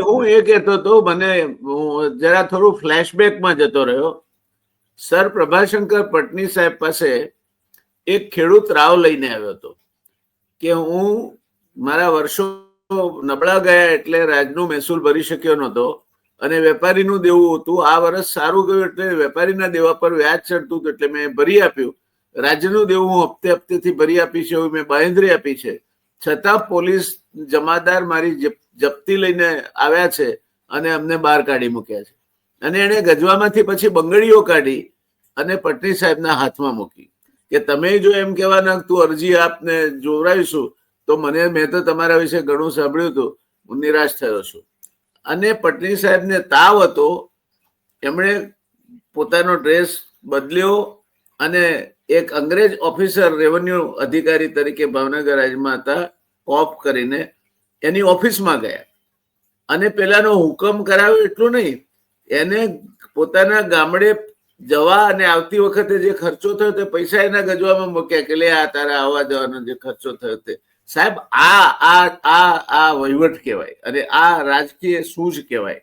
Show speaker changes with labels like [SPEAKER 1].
[SPEAKER 1] હું એ કહેતો હતો, મને જરા થોડું ફ્લેશબેકમાં જતો રહ્યો. સર પ્રભાશંકર પટની સાહેબ પાસે એક ખેડૂત રાવ લઈને આવ્યો હતો કે હું મારા વર્ષો નબળા ગયા એટલે રાજનું મહેસૂલ ભરી શક્યો નહોતો અને વેપારીનું દેવું હતું. આ વર્ષ સારું ગયું એટલે વેપારીના દેવા પર વ્યાજ ચડતું હતું એટલે મેં ભરી આપ્યું. રાજ્યનું દેવું હું હપ્તે હપ્તેથી ભરી આપીશ એવું મેં બાંહેધરી આપી છે. છતાં પોલીસ જમાદાર મારી જપ્તી લઈને આવ્યા છે અને અમને બહાર કાઢી મૂક્યા છે. અને એને ગજવામાંથી પછી બંગડીઓ કાઢી અને પટની સાહેબના હાથમાં મૂકી કે તમે જો એમ કહેવાના તું અરજી આપને જોવરાવીશું તો મેં તો તમારા વિશે ઘણું સાંભળ્યું હતું, હું નિરાશ થયો છું. અને પટની સાહેબને તાવ હતો, એમણે પોતાનો ડ્રેસ બદલ્યો અને એક અંગ્રેજ ઓફિસર રેવન્યુ અધિકારી તરીકે ભાવનગર રાજ્યમાં હતા, કોપ કરીને એની ઓફિસમાં ગયા અને પેલાનો હુકમ કરાવ્યો એટલું નહીં, એને પોતાના ગામડે જવા અને આવતી વખતે જે ખર્ચો થયો તે પૈસા એના ગજવામાં મૂક્યા કે લે આ તારા આવવા જવાનો જે ખર્ચો થયો તે. સાહેબ આ વહીવટ કહેવાય અને આ રાજકીય સૂઝ કહેવાય.